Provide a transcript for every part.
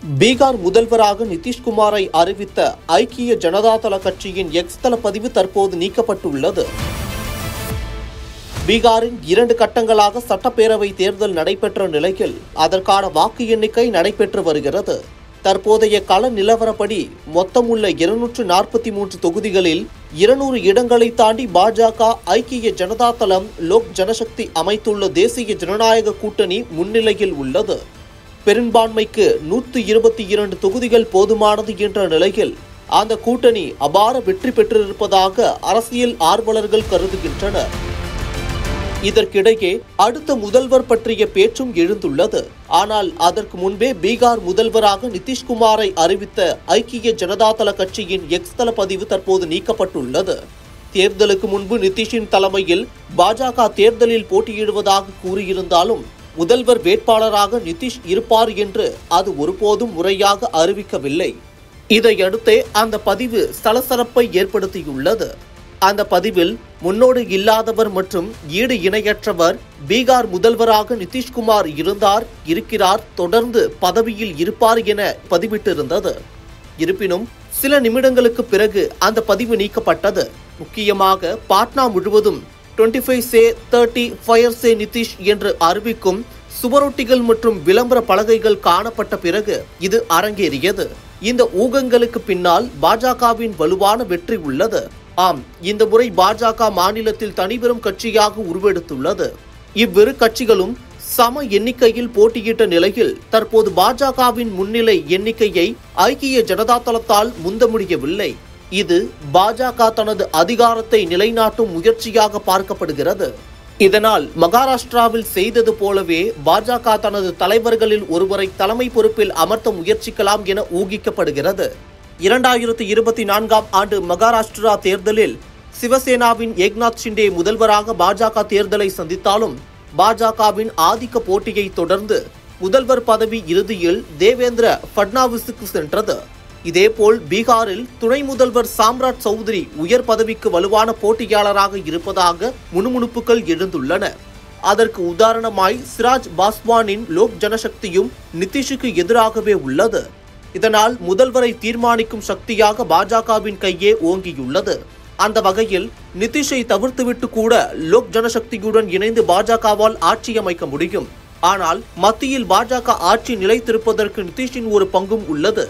பீகார் முதல்வராக நிதிஷ்குமாரை அறிவித்த ஐக்கிய ஜனதாதள கட்சியின் எக்ஸ் தள பதிவு தற்போது நீக்கப்பட்டுள்ளது. பீகாரின் 2 கட்டங்களாக சட்டப்பேரவை தேர்தல் நடைபெற்ற நிலையில் அதற்கான வாக்கு எண்ணிக்கை நடைபெற்று வருகிறது. தற்போதைய கள நிலவரப்படி மொத்தமுள்ள 243 தொகுதிகளில் 200 இடங்களை தாண்டி பாஜக, ஐக்கிய ஜனதாதளம், லோக் ஜனசக்தி அமைத்துள்ள தேசிய ஜனநாயக கூட்டணி முன்னிலையில் உள்ளது. பெரும்பான்மைக்கு 122 தொகுதிகள் போதுமானது என்ற நிலையில் அந்த கூட்டணி அபார வெற்றி பெற்றிருப்பதாக அரசியல் ஆர்வலர்கள் கருதுகின்றனர். இதற்கிடையே அடுத்த முதல்வர் பற்றிய பேச்சும் எழுந்துள்ளது. ஆனால் அதற்கு முன்பே பீகார் முதல்வராக நிதிஷ்குமாரை அறிவித்த ஐக்கிய ஜனதாதள கட்சியின் எக்ஸ் தள பதிவு தற்போது நீக்கப்பட்டுள்ளது. தேர்தலுக்கு முன்பு நிதிஷின் தலைமையில் பாஜக தேர்தலில் போட்டியிடுவதாக கூறியிருந்தாலும் முதல்வர் வேட்பாளராக நிதிஷ் இருப்பார் என்று அது ஒருபோதும் முறையாக அறிவிக்கவில்லை. இதையடுத்தே அந்த பதிவு சலசலப்பை ஏற்படுத்தியுள்ளது. அந்த பதிவில் முன்னோடி இல்லாதவர் மற்றும் ஈடு இணையற்றவர் பீகார் முதல்வராக நிதிஷ்குமார் இருக்கிறார், தொடர்ந்து பதவியில் இருப்பார் என பதிவிட்டிருந்தது. இருப்பினும் சில நிமிடங்களுக்கு பிறகு அந்த பதிவு நீக்கப்பட்டது. முக்கியமாக பாட்னா முழுவதும் 25 से 30 ஃபயர் से நிதிஷ் என்று அறிவிக்கும் சுவரொட்டிகள் மற்றும் விளம்பர பலகைகள் காணப்பட்ட பிறகு இது அரங்கேறியது. இந்த ஊகங்களுக்கு பின்னால் பாஜகவின் வலுவான வெற்றி உள்ளது. ஆம், இந்த முறை பாஜக மாநிலத்தில் தனிபெரும் கட்சியாக உருவெடுத்துள்ளது. இவ்விரு கட்சிகளும் சம எண்ணிக்கையில் போட்டியிட்ட நிலையில் தற்போது பாஜகவின் முன்னிலை எண்ணிக்கையை ஐக்கிய ஜனதாதளத்தால் முந்த முடியவில்லை. இது பாஜக தனது அதிகாரத்தை நிலைநாட்டும் முயற்சியாக பார்க்கப்படுகிறது. இதனால் மகாராஷ்டிராவில் செய்தது போலவே பாஜக தனது தலைவர்களில் ஒருவரை தலைமை பொறுப்பில் அமர்த்த முயற்சிக்கலாம் என ஊகிக்கப்படுகிறது. 2024ஆம் ஆண்டு மகாராஷ்டிரா தேர்தலில் சிவசேனாவின் ஏக்நாத் ஷிண்டே முதல்வராக பாஜக தேர்தலை சந்தித்தாலும் பாஜகவின் ஆதிக்க போட்டியை தொடர்ந்து முதல்வர் பதவி இறுதியில் தேவேந்திர பட்னாவிஸுக்கு சென்றது. இதேபோல் பீகாரில் துணை முதல்வர் சாம்ராட் சௌத்ரி உயர் பதவிக்கு வலுவான போட்டியாளராக இருப்பதாக முணுமுணுப்புகள் எழுந்துள்ளன. அதற்கு உதாரணமாய் சிராஜ் பாஸ்வானின் லோக் ஜனசக்தியும் நிதிஷுக்கு எதிராகவே உள்ளது. இதனால் முதல்வரை தீர்மானிக்கும் சக்தியாக பாஜகவின் கையே ஓங்கியுள்ளது. அந்த வகையில் நிதிஷை தவிர்த்துவிட்டு கூட லோக் ஜனசக்தியுடன் இணைந்து பாஜகவால் ஆட்சி அமைக்க முடியும். ஆனால் மத்தியில் பாஜக ஆட்சி நிலைத்திருப்பதற்கு நிதிஷின் ஒரு பங்கும் உள்ளது.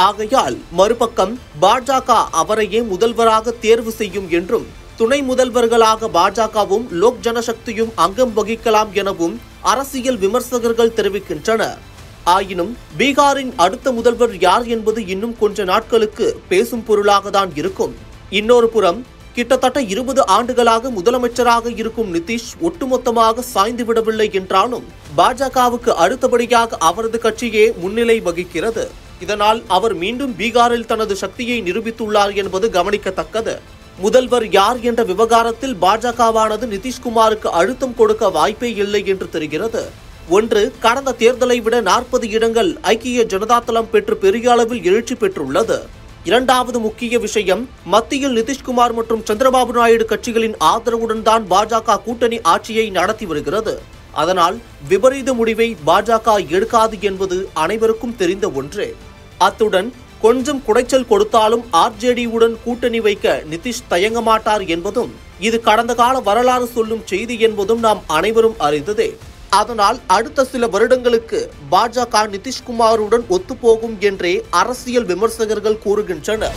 ஆகையால் மறுபக்கம் பாஜக அவரையே முதல்வராக தேர்வு செய்யும் என்றும் துணை முதல்வர்களாக பாஜகவும் லோக் ஜனசக்தியும் அங்கம் வகிக்கலாம் எனவும் அரசியல் விமர்சகர்கள் தெரிவிக்கின்றனர். ஆயினும் பீகாரின் அடுத்த முதல்வர் யார் என்பது இன்னும் கொஞ்ச நாட்களுக்கு பேசும் பொருளாக தான் இருக்கும். இன்னொரு புறம் கிட்டத்தட்ட 20 ஆண்டுகளாக முதலமைச்சராக இருக்கும் நிதிஷ் ஒட்டுமொத்தமாக சாய்ந்து விடவில்லை என்றாலும் பாஜகவுக்கு அடுத்தபடியாக அவரது கட்சியே முன்னிலை வகிக்கிறது. இதனால் அவர் மீண்டும் பீகாரில் தனது சக்தியை நிரூபித்துள்ளார் என்பது கவனிக்கத்தக்கது. முதல்வர் யார் என்ற விவகாரத்தில் பாஜகவானது நிதிஷ்குமாருக்கு அழுத்தம் கொடுக்க வாய்ப்பே இல்லை என்று தெரிகிறது. ஒன்று, கடந்த தேர்தலை விட 40 இடங்கள் ஐக்கிய ஜனதாதளம் பெற்று பெரிய அளவில் எழுச்சி பெற்றுள்ளது. இரண்டாவது முக்கிய விஷயம், மத்தியில் நிதிஷ்குமார் மற்றும் சந்திரபாபு நாயுடு கட்சிகளின் ஆதரவுடன் தான் பாஜக கூட்டணி ஆட்சியை நடத்தி வருகிறது. அதனால் விபரீத முடிவை பாஜக எடுக்காது என்பது அனைவருக்கும் தெரிந்த ஒன்றே. அத்துடன் கொஞ்சம் குடைச்சல் கொடுத்தாலும் ஆர்ஜேடியுடன் கூட்டணி வைக்க நிதிஷ் தயங்க மாட்டார் என்பதும் இது கடந்த கால வரலாறு சொல்லும் செய்தி என்பதும் நாம் அனைவரும் அறிந்ததே. அதனால் அடுத்த சில வருடங்களுக்கு பாஜக நிதிஷ்குமாருடன் ஒத்துப்போகும் என்றே அரசியல் விமர்சகர்கள் கூறுகின்றனர்.